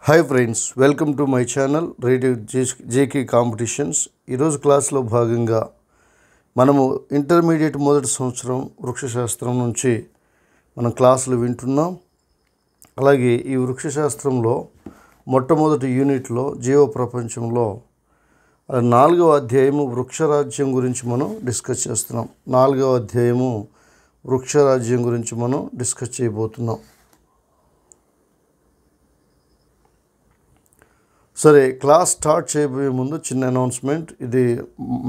Hi friends, welcome to my channel radio JK competitions. ఈరోజు క్లాస్లో భాగంగా మనము ఇంటర్మీడియట్ మొదటి సంవత్సరం వృక్షశాస్త్రం నుంచి మనం క్లాసులు వింటున్నాం. అలాగే ఈ వృక్షశాస్త్రంలో మొట్టమొదటి యూనిట్లో జీవ ప్రపంచంలో 4వ అధ్యాయము వృక్షరాజ్యం గురించి మనం డిస్కస్ చేస్తున్నాం. 4వ అధ్యాయము వృక్షరాజ్యం గురించి మనం డిస్కస్ చేయబోతున్నాం. సరే, క్లాస్ స్టార్ట్ చేయబోయే ముందు చిన్న అనౌన్స్మెంట్. ఇది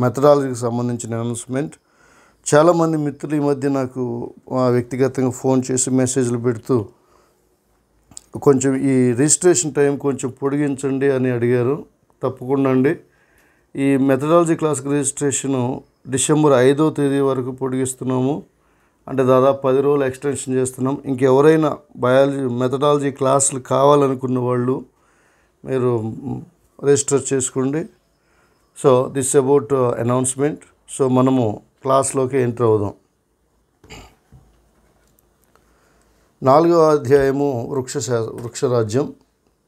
మెథడాలజీకి సంబంధించిన అనౌన్స్మెంట్. చాలామంది మిత్రులు ఈ మధ్య నాకు వ్యక్తిగతంగా ఫోన్ చేసి మెసేజ్లు పెడుతూ కొంచెం ఈ రిజిస్ట్రేషన్ టైం కొంచెం పొడిగించండి అని అడిగారు. తప్పకుండా అండి. ఈ మెథడాలజీ క్లాస్కి రిజిస్ట్రేషను డిసెంబర్ 5వ తేదీ వరకు పొడిగిస్తున్నాము. అంటే దాదాపు 10 రోజులు ఎక్స్టెన్షన్ చేస్తున్నాం. ఇంకెవరైనా మెథడాలజీ క్లాసులు కావాలనుకున్న వాళ్ళు మీరు రిజిస్టర్ చేసుకోండి. So this about announcement. So మనము క్లాస్లోకి ఎంటర్ అవుదాం. 4వ అధ్యాయము వృక్షరాజ్యం,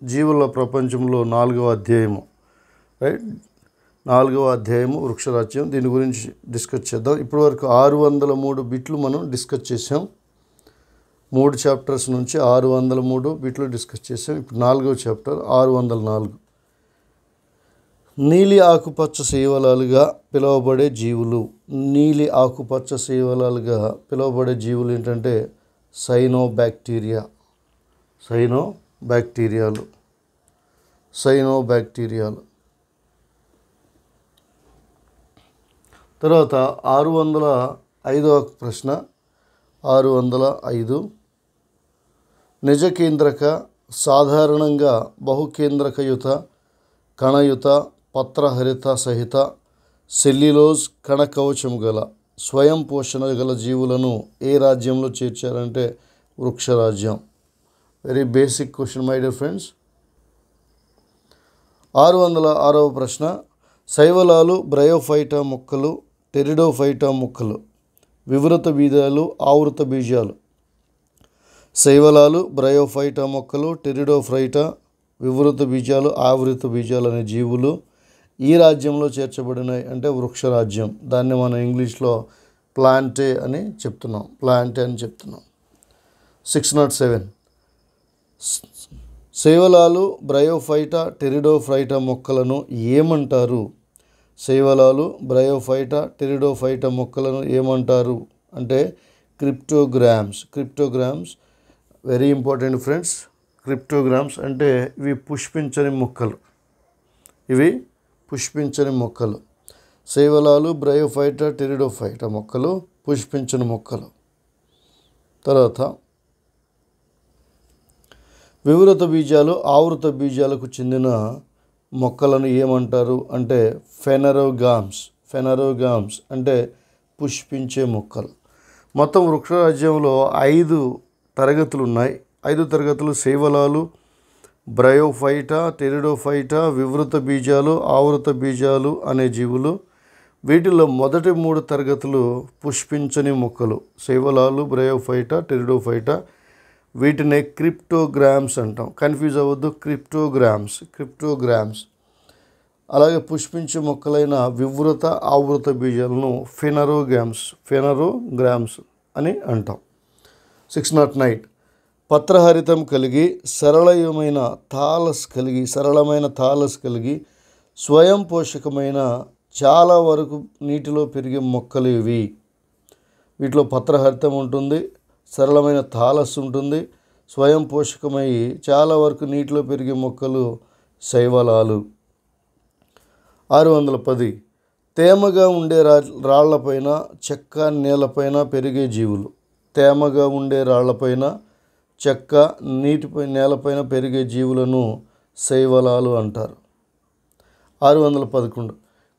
జీవుల ప్రపంచంలో 4వ అధ్యాయము, రైట్. 4వ అధ్యాయము వృక్షరాజ్యం. దీని గురించి డిస్కస్ చేద్దాం. ఇప్పటివరకు 603 బిట్లు మనం డిస్కస్ చేసాం. 3 చాప్టర్స్ నుంచి 603 బిట్లు డిస్కస్ చేసాం. ఇప్పుడు 4వ చాప్టర్ 604. నీలి ఆకుపచ్చ శైవలాలుగా పిలువబడే జీవులు. నీలి ఆకుపచ్చ శైవలాలుగా పిలువబడే జీవులు ఏంటంటే సైనోబ్యాక్టీరియాలు. తర్వాత 605వ ప్రశ్న. 605. నిజకేంద్రక, సాధారణంగా బహుకేంద్రకయుత, కణయుత, పత్రహరిత సహిత, సెల్యులోజ్ కణకవచం గల, స్వయం పోషణ గల జీవులను ఏ రాజ్యంలో చేర్చారంటే వృక్షరాజ్యం. Very basic question my dear friends. 606వ ప్రశ్న. శైవలాలు బ్రయోఫైటా మొక్కలు, టెరిడోఫైటా మొక్కలు, వివృత బీజాలు, ఆవృత బీజాలు. శైవలాలు, బ్రయోఫైటా మొక్కలు, టెరిడోఫైటా, వివృత బీజాలు, ఆవృత బీజాలు అనే జీవులు ఈ రాజ్యంలో చేర్చబడినాయి అంటే వృక్షరాజ్యం. దాన్ని మనం ఇంగ్లీష్లో ప్లాంటే అని చెప్తున్నాం. 607. శైవలాలు, బ్రయోఫైటా, టెరిడోఫైటా మొక్కలను ఏమంటారు? శైవలాలు, బ్రయోఫైటా, టెరిడోఫైటా మొక్కలను ఏమంటారు అంటే cryptograms. Very important friends. Cryptograms అంటే ఇవి పుష్పించని మొక్కలు. శైవలాలు, బ్రయోఫైటా, టెరిడోఫైటా మొక్కలు పుష్పించని మొక్కలు. తర్వాత వివృత బీజాలు, ఆవృత బీజాలకు చెందిన మొక్కలను ఏమంటారు అంటే ఫెనరోగామ్స్ అంటే పుష్పించే మొక్కలు. మొత్తం వృక్షరాజ్యంలో 5 తరగతులు ఉన్నాయి. 5 తరగతులు శైవలాలు, బ్రయోఫైటా, టెరిడోఫైటా, వివృత బీజాలు, ఆవృత బీజాలు అనే జీవులు. వీటిలో మొదటి 3 తరగతులు పుష్పించని మొక్కలు. శైవలాలు, బ్రయోఫైటా, టెరిడోఫైటా. వీటిని క్రిప్టోగ్రామ్స్ అంటాం. కన్ఫ్యూజ్ అవ్వద్దు. క్రిప్టోగ్రామ్స్. అలాగే పుష్పించే మొక్కలైన వివృత, ఆవృత బీజాలను ఫెనరోగ్రామ్స్ అని అంటాం. 609. పత్రహరితం కలిగి సరళమైన థాలస్ కలిగి స్వయం పోషకమైన చాలా వరకు నీటిలో పెరిగే మొక్కలు ఇవి. వీటిలో పత్రహరితం ఉంటుంది, సరళమైన థాలస్ ఉంటుంది, స్వయం పోషకమై చాలా వరకు నీటిలో పెరిగే మొక్కలు శైవలాలు. 610. తేమగా ఉండే రాళ్లపైన, చెక్క, నేలపైన పెరిగే జీవులు. తేమగా ఉండే రాళ్లపైన, చెక్క, నేలపైన పెరిగే జీవులను శైవలాలు అంటారు. 611.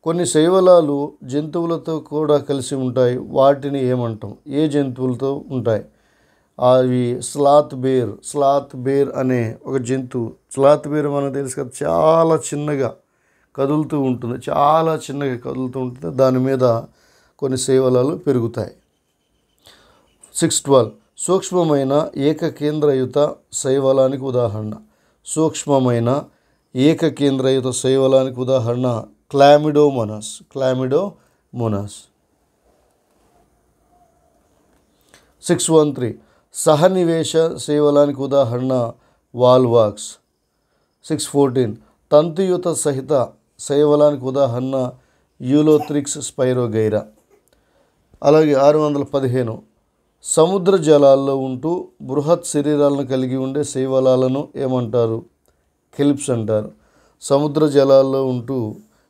కొన్ని శైవలాలు జంతువులతో కూడా కలిసి ఉంటాయి. వాటిని ఏమంటాం? ఏ జంతువులతో ఉంటాయి? అవి స్లాత్ బేర్ అనే ఒక జంతువు. స్లాత్ బేర్ మనకు తెలుసు కదా, చాలా చిన్నగా కదులుతూ ఉంటుంది. దాని మీద కొన్ని శైవలాలు పెరుగుతాయి. 612. సూక్ష్మమైన ఏకకేంద్రయుత శైవలానికి ఉదాహరణ. సూక్ష్మమైన ఏకకేంద్రయుత శైవలానికి ఉదాహరణ క్లామిడోమోనాస్. 613 సహనివేశ శైవలానికి ఉదాహరణ వాల్వాక్స్. 614 తంతుయుత సహిత శైవలానికి ఉదాహరణ యూలోథ్రిక్స్ స్పైరోగైరా. అలాగే 615 సముద్ర జలాల్లో ఉంటూ బృహత్ శరీరాలను కలిగి ఉండే శైవలాలను ఏమంటారు? కెల్ప్స్ అంటారు. సముద్ర జలాల్లో ఉంటూ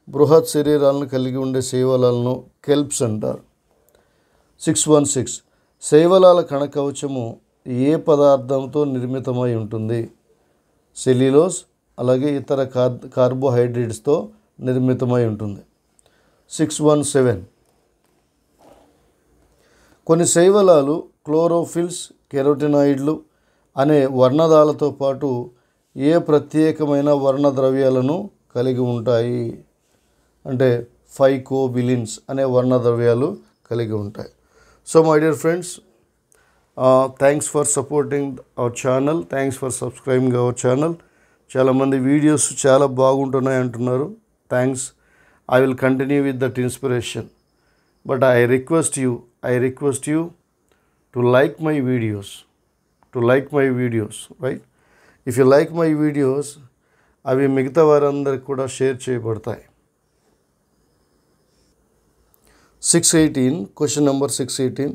బృహత్ శరీరాలను కలిగి ఉండే శైవలాలను కెల్ప్స్ అంటారు. 616 శైవలాల కణకవచము ఏ పదార్థంతో నిర్మితమై ఉంటుంది? సెల్యులోజ్ అలాగే ఇతర కార్బోహైడ్రేట్స్తో నిర్మితమై ఉంటుంది. 617 కొన్ని శైవలాలు క్లోరోఫిల్స్, కెరోటినాయిడ్లు అనే వర్ణదాలతో పాటు ఏ ప్రత్యేకమైన వర్ణద్రవ్యాలను కలిగి ఉంటాయి? అంటే ఫైకోబిలిన్స్ అనే వర్ణద్రవ్యాలు కలిగి ఉంటాయి. So my dear friends, thanks for supporting our channel, thanks for subscribing our channel. చాలామంది వీడియోస్ చాలా బాగుంటున్నాయి అంటున్నారు. Thanks. I will continue with that inspiration. But I request you to like my videos, right? If you like my videos, అవి మిగతా వారందరికి కూడా share చేయబడతాయి. 618 question number 618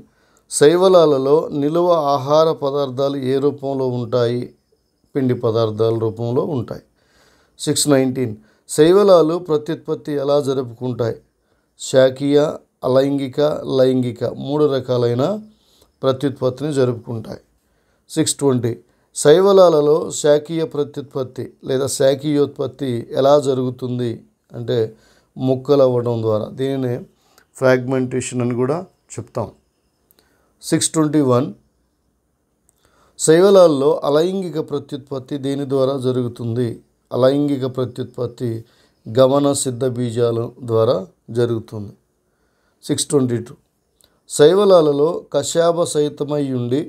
శైవలాలలో నిలువ ఆహార పదార్థాలు ఏ రూపంలో ఉంటాయి? పిండి పదార్థాల రూపంలో ఉంటాయి. 619 శైవలాలు ప్రత్యుత్పత్తి ఎలా జరుపుకుంటాయి? శాకీయ, అలైంగిక, లైంగిక 3 రకాలైన ప్రత్యుత్పత్తిని జరుపుకుంటాయి. 620 శైవలాలలో శాకీయ ప్రత్యుత్పత్తి లేదా శాకీయోత్పత్తి ఎలా జరుగుతుంది? అంటే ముక్కలు అవ్వడం ద్వారా. దీనినే ఫ్రాగ్మెంటేషన్ అని కూడా చెప్తాం. 621 శైవలాల్లో అలైంగిక ప్రత్యుత్పత్తి దేని ద్వారా జరుగుతుంది? అలైంగిక ప్రత్యుత్పత్తి గమన సిద్ధ బీజాల ద్వారా జరుగుతుంది. 622 శైవలాలలో కశాభ సహితమై ఉండి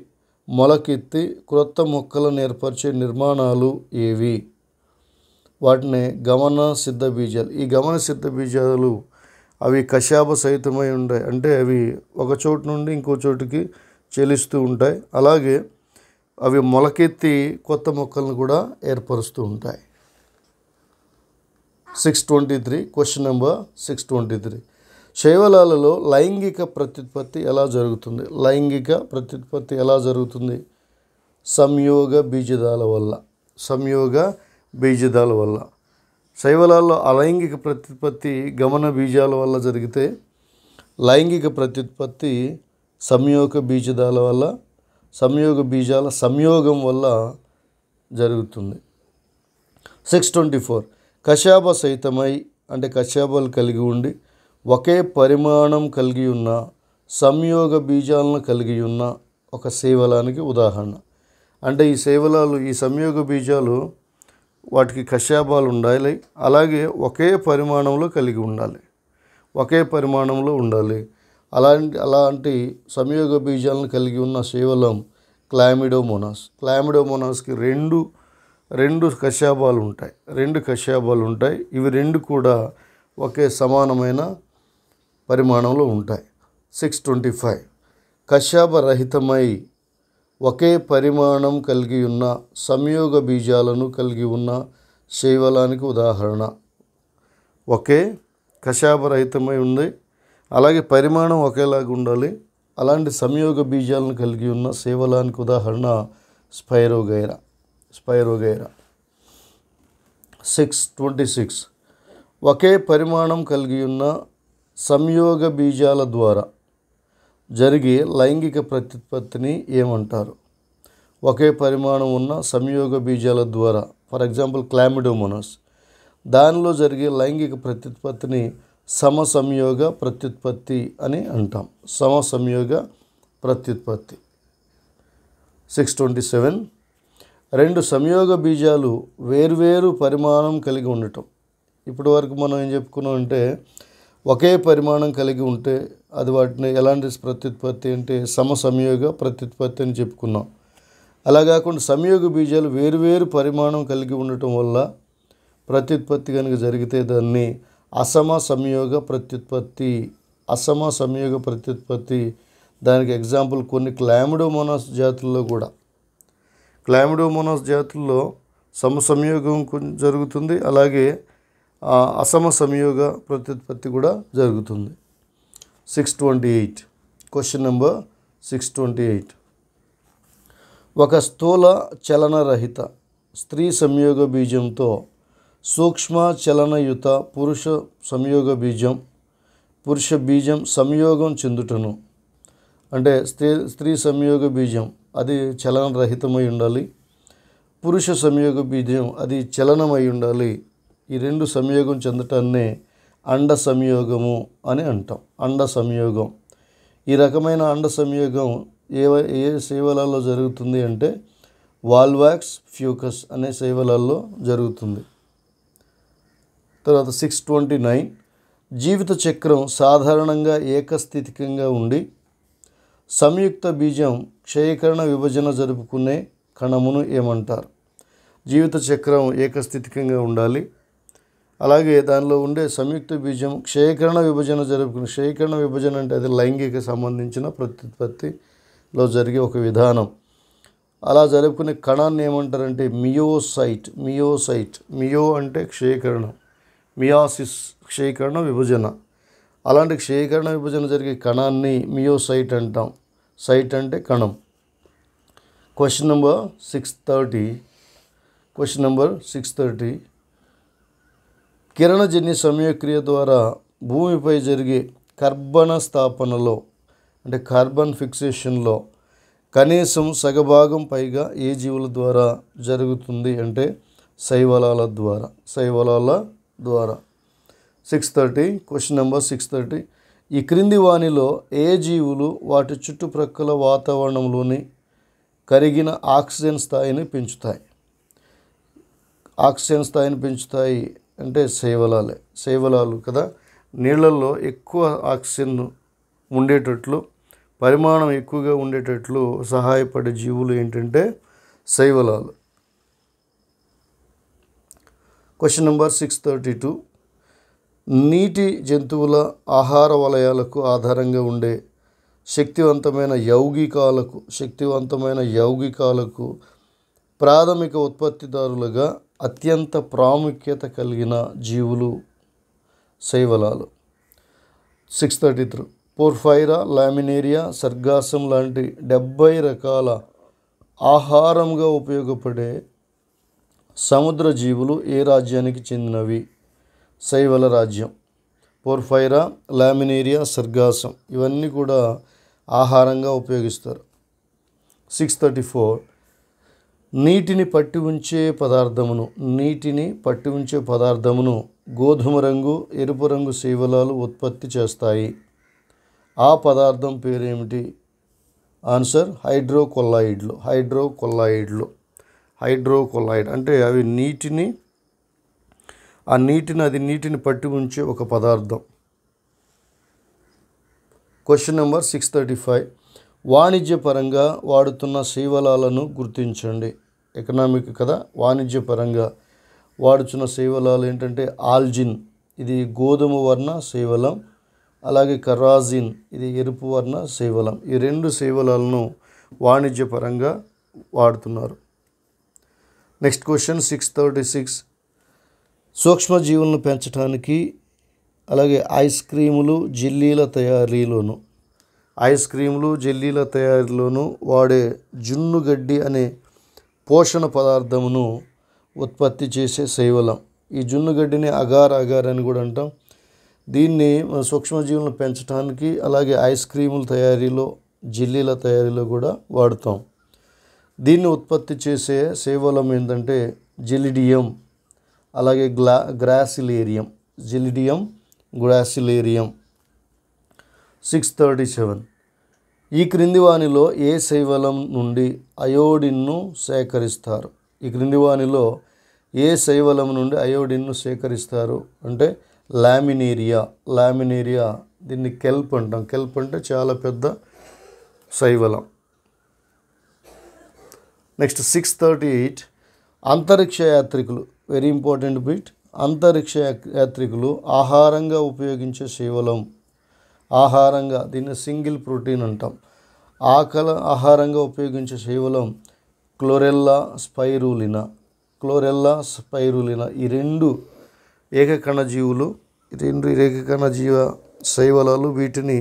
మొలకెత్తి క్రొత్త మొక్కలను ఏర్పరిచే నిర్మాణాలు ఏవి? వాటిని గమన సిద్ధ బీజాలు. ఈ గమన సిద్ధ బీజాలు అవి కశాభ సహితమై ఉంటాయి. అంటే అవి ఒక చోటు నుండి ఇంకో చోటుకి చెలిస్తూ ఉంటాయి. అలాగే అవి మొలకెత్తి కొత్త మొక్కలను కూడా ఏర్పరుస్తూ ఉంటాయి. 623 క్వశ్చన్ నెంబర్ 623 శైవలాలలో లైంగిక ప్రత్యుత్పత్తి ఎలా జరుగుతుంది? లైంగిక ప్రత్యుత్పత్తి ఎలా జరుగుతుంది? సంయోగ బీజదాల వల్ల. శైవలాల్లో అలైంగిక ప్రత్యుత్పత్తి గమన బీజాల వల్ల జరిగితే లైంగిక ప్రత్యుత్పత్తి సంయోగ బీజాల సంయోగం వల్ల జరుగుతుంది. 624 కశాభ సహితమై అంటే కశాభాలు కలిగి ఉండి ఒకే పరిమాణం కలిగి ఉన్న సంయోగ బీజాలను కలిగి ఉన్న ఒక శైవలానికి ఉదాహరణ. అంటే ఈ శైవలాలు, ఈ సంయోగ బీజాలు వాటికి కశాభాలు ఉండాలి, అలాగే ఒకే పరిమాణంలో కలిగి ఉండాలి, అలాంటి సంయోగ బీజాలను కలిగి ఉన్న శైవలం క్లామిడోమోనాస్కి రెండు కశాభాలు ఉంటాయి. ఇవి రెండు కూడా ఒకే సమానమైన పరిమాణంలో ఉంటాయి. 625 కశాభరహితమై ఒకే పరిమాణం కలిగి ఉన్న సంయోగ బీజాలను కలిగి ఉన్న శైవలానికి ఉదాహరణ. ఒకే కశాభరహితమై ఉంది, అలాగే పరిమాణం ఒకేలాగా ఉండాలి, అలాంటి సంయోగ బీజాలను కలిగి ఉన్న శైవలానికి ఉదాహరణ స్పైరోగైరా. 626 ఒకే పరిమాణం కలిగి ఉన్న సంయోగ బీజాల ద్వారా జరిగే లైంగిక ప్రత్యుత్పత్తిని ఏమంటారు? ఒకే పరిమాణం ఉన్న సంయోగ బీజాల ద్వారా, ఫర్ ఎగ్జాంపుల్ క్లామిడోమోనాస్, దానిలో జరిగే లైంగిక ప్రత్యుత్పత్తిని సమసంయోగ ప్రత్యుత్పత్తి అని అంటాం. సమసంయోగ ప్రత్యుత్పత్తి. 627 రెండు సంయోగ బీజాలు వేర్వేరు పరిమాణం కలిగి ఉండటం. ఇప్పటి వరకు మనం ఏం చెప్పుకున్నాం అంటే ఒకే పరిమాణం కలిగి ఉంటే అది వాటిని ఎలాంటి ప్రత్యుత్పత్తి అంటే సమసంయోగ ప్రత్యుత్పత్తి అని చెప్పుకున్నాం. అలా కాకుండా సంయోగ బీజాలు వేరువేరు పరిమాణం కలిగి ఉండటం వల్ల ప్రత్యుత్పత్తి కనుక జరిగితే దాన్ని అసమ సంయోగ ప్రత్యుత్పత్తి. దానికి ఎగ్జాంపుల్ కొన్ని క్లామిడోమోనాస్ జాతుల్లో సమసంయోగం జరుగుతుంది, అలాగే అసమ సంయోగ ప్రత్యుత్పత్తి కూడా జరుగుతుంది. 628 క్వశ్చన్ నెంబర్ 628. ఒక స్థూల చలనరహిత స్త్రీ సంయోగ బీజంతో సూక్ష్మ చలనయుత పురుష బీజం సంయోగం చెందుటను, అంటే స్త్రీ సంయోగ బీజం అది చలనరహితమై ఉండాలి, పురుష సంయోగ బీజం అది చలనమై ఉండాలి. ఈ రెండు సంయోగం చెందటాన్నే అండ సంయోగము అని అంటాం. అండ సంయోగం. ఈ రకమైన అండ సంయోగం ఏ శైవలాల్లో జరుగుతుంది అంటే వాల్వాక్స్ ఫ్యూకస్ అనే శైవలాల్లో జరుగుతుంది. తర్వాత 629. జీవిత చక్రం సాధారణంగా ఏకస్థితికంగా ఉండి సంయుక్త బీజం క్షయకరణ విభజన జరుపుకునే కణమును ఏమంటారు? జీవిత చక్రం ఏకస్థితికంగా ఉండాలి, అలాగే దానిలో ఉండే సంయుక్త బీజం క్షయకరణ విభజన జరుపుకునే. క్షయకరణ విభజన అంటే అది లైంగిక సంబంధించిన ప్రత్యుత్పత్తిలో జరిగే ఒక విధానం. అలా జరుపుకునే కణాన్ని ఏమంటారంటే మియోసైట్. మియో అంటే క్షయకరణం, మియాసిస్ క్షయకరణ విభజన. అలాంటి క్షయకరణ విభజన జరిగే కణాన్ని మియోసైట్ అంటాం. సైట్ అంటే కణం. Question number 630. కిరణజన్య సంయోగక్రియ ద్వారా భూమిపై జరిగే కర్బన స్థాపనలో, అంటే కార్బన్ ఫిక్సేషన్లో కనీసం సగభాగం పైగా ఏ జీవుల ద్వారా జరుగుతుంది అంటే శైవలాల ద్వారా. 630. Question number 630. ఈ క్రింది వానిలో ఏ జీవులు వాటి చుట్టుప్రక్కల వాతావరణంలోని కరిగిన ఆక్సిజన్ స్థాయిని పెంచుతాయి అంటే శైవలాలు కదా. నీళ్ళల్లో ఎక్కువ ఆక్సిజన్ ఉండేటట్లు, పరిమాణం ఎక్కువగా ఉండేటట్లు సహాయపడే జీవులు ఏంటంటే శైవలాలు. Question number 632. నీటి జంతువుల ఆహార వలయాలకు ఆధారంగా ఉండే శక్తివంతమైన యౌగికాలకు ప్రాథమిక ఉత్పత్తిదారులుగా అత్యంత ప్రాముఖ్యత కలిగిన జీవులు శైవలాలు. 633. పోర్ఫైరా, లామినేరియా, సర్గాసం లాంటి 70 రకాల ఆహారంగా ఉపయోగపడే సముద్ర జీవులు ఏ రాజ్యానికి చెందినవి? శైవల రాజ్యం. పోర్ఫైరా, లామినేరియా, సర్గాసం ఇవన్నీ కూడా ఆహారంగా ఉపయోగిస్తారు. 634. నీటిని పట్టి ఉంచే పదార్థమును గోధుమ రంగు, ఎరుపు రంగు శైవలాలు ఉత్పత్తి చేస్తాయి. ఆ పదార్థం పేరేమిటి? ఆన్సర్ హైడ్రోకొల్లాయిడ్ అంటే అవి నీటిని పట్టి ఉంచే ఒక పదార్థం. Question number 635. వాణిజ్యపరంగా వాడుతున్న శైవలాలను గుర్తించండి. ఎకనామిక్ కదా, వాణిజ్యపరంగా వాడుతున్న శైవలాలు ఏంటంటే ఆల్జిన్, ఇది గోధుమ వర్ణ శైవలం, అలాగే కరాజిన్, ఇది ఎరుపు వర్ణ శైవలం. ఈ రెండు శైవలాలను వాణిజ్యపరంగా వాడుతున్నారు. Next question 636. సూక్ష్మజీవులను పెంచడానికి, అలాగే ఐస్ క్రీములు జెల్లీల తయారీలోను వాడే జున్నుగడ్డి అనే పోషణ పదార్థమును ఉత్పత్తి చేసే శైవలం. ఈ జున్నుగడ్డిని అగార్ అని కూడా అంటాం. దీన్ని సూక్ష్మజీవులను పెంచడానికి, అలాగే ఐస్ క్రీముల తయారీలో, జెల్లీల తయారీలో కూడా వాడుతాం. దీన్ని ఉత్పత్తి చేసే శైవలం ఏంటంటే జెలిడియం, అలాగే గ్రాసిలేరియం. 637. ఈ క్రింది వానిలో ఏ శైవలం నుండి అయోడిన్ను సేకరిస్తారు? అంటే లామినేరియా. దీన్ని కెల్ప్ అంటాం. కెల్ప్ అంటే చాలా పెద్ద శైవలం. నెక్స్ట్ 638 అంతరిక్ష యాత్రికులు, వెరీ ఇంపార్టెంట్ బిట్. అంతరిక్ష యాత్రికులు ఆహారంగా ఉపయోగించే శైవలం, ఆహారంగా, దీన్ని సింగిల్ ప్రోటీన్ అంటాం. ఆహారంగా ఉపయోగించే శైవలం క్లోరెల్లా స్పైరులినా. క్లోరెల్లా స్పైరులినా ఈ రెండు ఏకకణజీవులు, ఏకకణజీవ శైవలాలు. వీటిని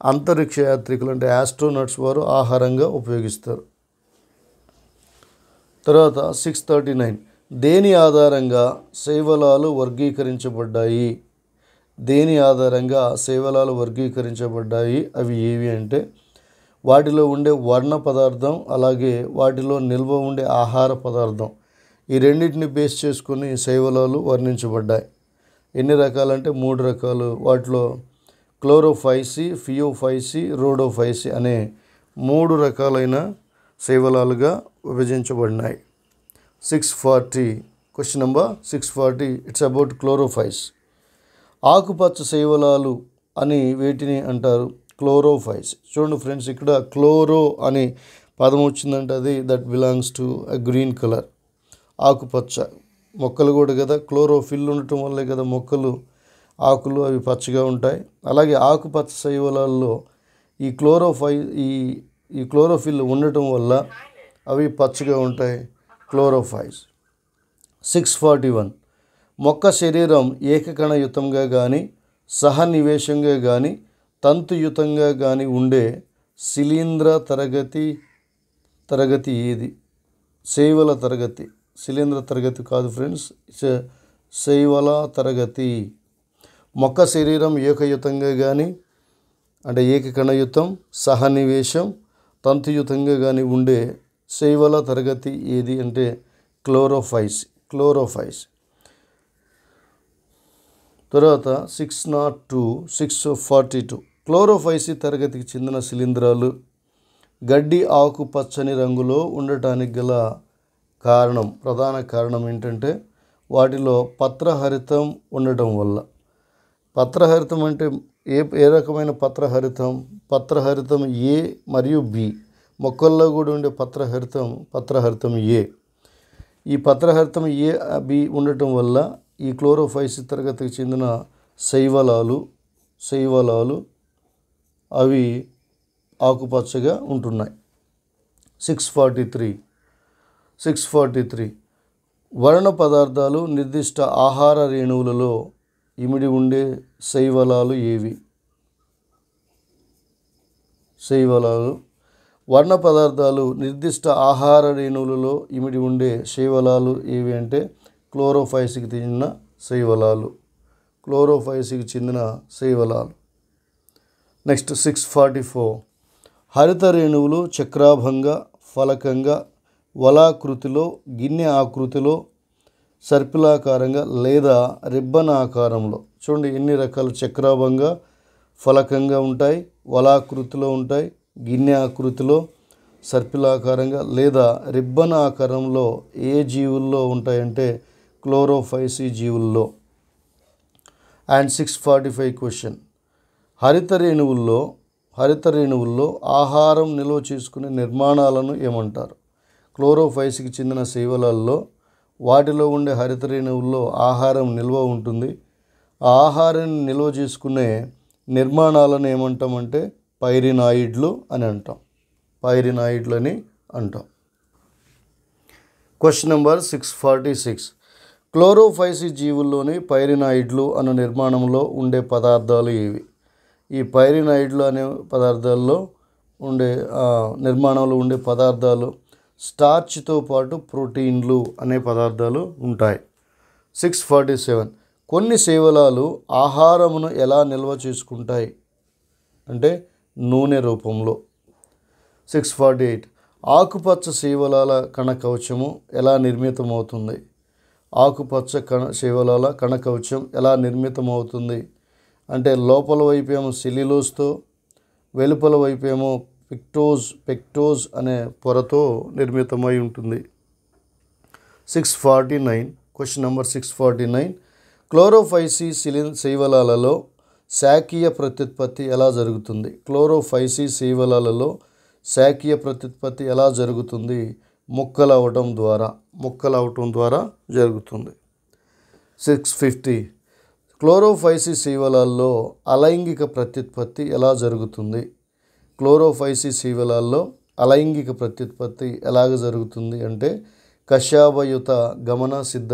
అంతరిక్ష యాత్రికులు అంటే ఆస్ట్రోనట్స్ వారు ఆహారంగా ఉపయోగిస్తారు. తర్వాత 639 దేని ఆధారంగా శైవలాలు వర్గీకరించబడ్డాయి? దేని ఆధారంగా శైవలాలు వర్గీకరించబడ్డాయి? అవి ఏవి అంటే వాటిలో ఉండే వర్ణ పదార్థం, అలాగే వాటిలో నిల్వ ఉండే ఆహార పదార్థం. ఈ రెండింటిని బేస్ చేసుకొని శైవలాలు వర్ణించబడ్డాయి. ఎన్ని రకాలంటే 3 రకాలు. వాటిలో క్లోరోఫైసి, ఫియోఫైసి, రోడోఫైసి అనే 3 రకాలైన శైవలాలుగా విభజించబడినాయి. 640 క్వశ్చన్ నెంబర్ 640 ఇట్స్ అబౌట్ క్లోరోఫైస్. ఆకుపచ్చ శైవలాలు అని వేటిని అంటారు? క్లోరోఫైస్. చూడండి ఫ్రెండ్స్, ఇక్కడ క్లోరో అని పదం వచ్చిందంటే అది that belongs to a green colour. ఆకుపచ్చ మొక్కలు కూడా కదా, క్లోరోఫిల్ ఉండటం వల్లే కదా మొక్కలు ఆకులు అవి పచ్చగా ఉంటాయి. అలాగే ఆకుపచ్చ శైవలాల్లో ఈ క్లోరోఫిల్ ఉండటం వల్ల అవి పచ్చగా ఉంటాయి, క్లోరోఫైస్. 641 మొక్క శరీరం ఏకకణయుతంగా కానీ సహనివేశంగా కానీ తంతుయుతంగా కానీ ఉండే శిలీంద్ర తరగతి ఏది? శైవల తరగతి. శిలీంద్ర తరగతి కాదు ఫ్రెండ్స్, శైవల తరగతి. మొక్క శరీరం ఏకయుతంగా కానీ అంటే ఏకకణయుతం, సహనివేశం, తంతుయుతంగా కానీ ఉండే శైవల తరగతి ఏది అంటే క్లోరోఫైస్. తర్వాత 642 క్లోరోఫైసి తరగతికి చెందిన శిలీంధ్రాలు గడ్డి ఆకు పచ్చని రంగులో ఉండటానికి గల ప్రధాన కారణం ఏంటంటే వాటిలో పత్రహరితం ఉండటం వల్ల. పత్రహరితం అంటే ఏ రకమైన పత్రహరితం? పత్రహరితం ఏ మరియు బి. మొక్కల్లో కూడా ఉండే పత్రహరితం ఏ. ఈ పత్రహరితం ఏ, బి ఉండటం వల్ల ఈ క్లోరోఫైసి తరగతికి చెందిన శైవలాలు అవి ఆకుపచ్చగా ఉంటున్నాయి. 643 వర్ణ పదార్థాలు నిర్దిష్ట ఆహార రేణువులలో ఇమిడి ఉండే శైవలాలు ఏవి? వర్ణ పదార్థాలు నిర్దిష్ట ఆహార రేణువులలో ఇమిడి ఉండే శైవలాలు ఏవి అంటే క్లోరోఫైసికి చెందిన శైవలాలు. నెక్స్ట్ 644 హరిత రేణువులు చక్రాభంగా, ఫలకంగా, వలాకృతిలో, గిన్నె ఆకృతిలో, సర్పిలాకారంగా లేదా రిబ్బన్ ఆకారంలో. చూడండి ఎన్ని రకాల చక్రాభంగా, ఫలకంగా ఉంటాయి, వలాకృతిలో ఉంటాయి, గిన్నె ఆకృతిలో, సర్పిలాకారంగా లేదా రిబ్బన్ ఆకారంలో ఏ జీవుల్లో ఉంటాయంటే క్లోరోఫైసి జీవుల్లో. అండ్ 645 క్వశ్చన్ హరిత రేణువుల్లో ఆహారం నిల్వ చేసుకునే నిర్మాణాలను ఏమంటారు? క్లోరోఫైసికి చెందిన శైవలాల్లో వాటిలో ఉండే హరిత రేణువుల్లో ఆహారం నిల్వ ఉంటుంది. ఆ ఆహారాన్ని నిల్వ చేసుకునే నిర్మాణాలను ఏమంటామంటే పైరినాయిడ్లు అని అంటాం. క్వశ్చన్ నెంబర్ 646 క్లోరోఫైసి జీవుల్లోని పైరినాయిడ్లు అనే నిర్మాణంలో ఉండే పదార్థాలు ఏవి? ఈ పైరినాయిడ్లు అనే పదార్థాల్లో ఉండే నిర్మాణంలో ఉండే పదార్థాలు స్టార్చ్తో పాటు ప్రోటీన్లు అనే పదార్థాలు ఉంటాయి. 647 కొన్ని శైవలాలు ఆహారమును ఎలా నిల్వ చేసుకుంటాయి అంటే నూనె రూపంలో. 648 ఆకుపచ్చ శైవలాల కణకవచము ఎలా నిర్మితమవుతుంది? ఆకుపచ్చ శైవలాల కణకవచం ఎలా నిర్మితమవుతుంది అంటే లోపల వైపేమో సెల్యులోజ్తో, వెలుపల వైపేమో పెక్టోజ్ అనే పొరతో నిర్మితమై ఉంటుంది. 649 క్వశ్చన్ నెంబర్ 649 క్లోరోఫైసి శైవలాలలో శాఖీయ ప్రత్యుత్పత్తి ఎలా జరుగుతుంది? క్లోరోఫైసి శైవలాలలో శాఖీయ ప్రత్యుత్పత్తి ఎలా జరుగుతుంది? ముక్కలవటం ద్వారా జరుగుతుంది. 650 క్లోరోఫైసిస్ శీవలాల్లో అలైంగిక ప్రత్యుత్పత్తి ఎలా జరుగుతుంది? క్లోరోఫైసిస్ శీవలాల్లో అలైంగిక ప్రత్యుత్పత్తి ఎలాగ జరుగుతుంది అంటే కశాభయుత గమన సిద్ధ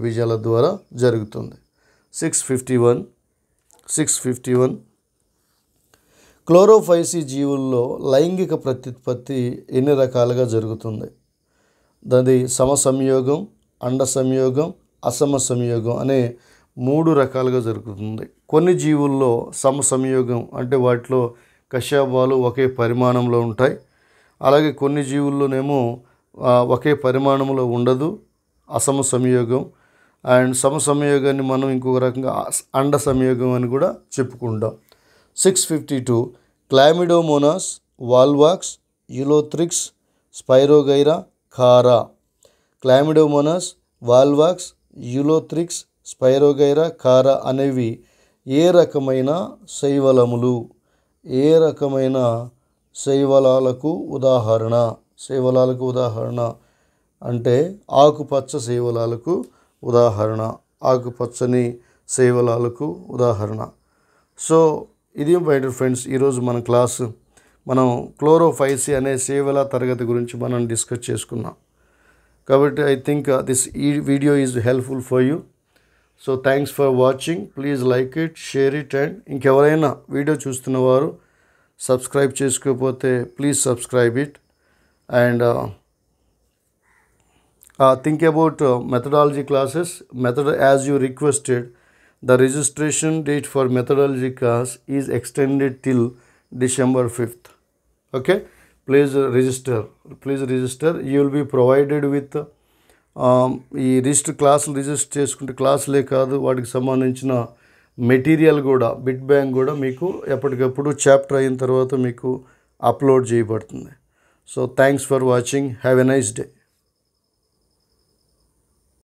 బీజాల ద్వారా జరుగుతుంది. 651 క్లోరోఫైసిస్ జీవుల్లో లైంగిక ప్రత్యుత్పత్తి ఎన్ని రకాలుగా జరుగుతుంది? దాని సమసంయోగం, అండ సంయోగం, అసమ సంయోగం అనే 3 రకాలుగా జరుగుతుంది. కొన్ని జీవుల్లో సమసంయోగం అంటే వాటిలో కశాభాలు ఒకే పరిమాణంలో ఉంటాయి. అలాగే కొన్ని జీవుల్లోనేమో ఒకే పరిమాణంలో ఉండదు, అసమ సంయోగం. అండ్ సమసంయోగాన్ని మనం ఇంకొక రకంగా అండ సంయోగం అని కూడా చెప్పుకుంటాం. 652 క్లామిడోమోనాస్, వాల్వాక్స్, యులోథ్రిక్స్, స్పైరోగైరా, కారా. క్లామిడోమోనాస్, వాల్వాక్స్, యులోథ్రిక్స్, స్పైరోగైరా, కారా అనేవి ఏ రకమైన శైవలాలకు ఉదాహరణ అంటే ఆకుపచ్చ శైవలాలకు ఆకుపచ్చని శైవలాలకు ఉదాహరణ. సో ఇది మై డియర్ ఫ్రెండ్స్, ఈరోజు మన క్లాసు మనం క్లోరోఫైసి అనే శైవల తరగతి గురించి మనం డిస్కస్ చేసుకున్నాం. కాబట్టి I think this video is helpful for you. So thanks for watching. Please like it, share it. And ఇంకెవరైనా వీడియో చూస్తున్న వారు సబ్స్క్రైబ్ చేసుకోకపోతే please subscribe it. And think about methodology classes. As you requested, the registration date for methodology class is extended till December 5th. Okay, please register. You will be provided with ఈ క్లాసులు register చేసుకుంటే క్లాసులే కాదు, వాటికి సంబంధించిన material కూడా, bit bank కూడా మీకు ఎప్పటికప్పుడు చాప్టర్ అయిన తర్వాత మీకు అప్లోడ్ చేయబడుతుంది. So thanks for watching. Have a nice day.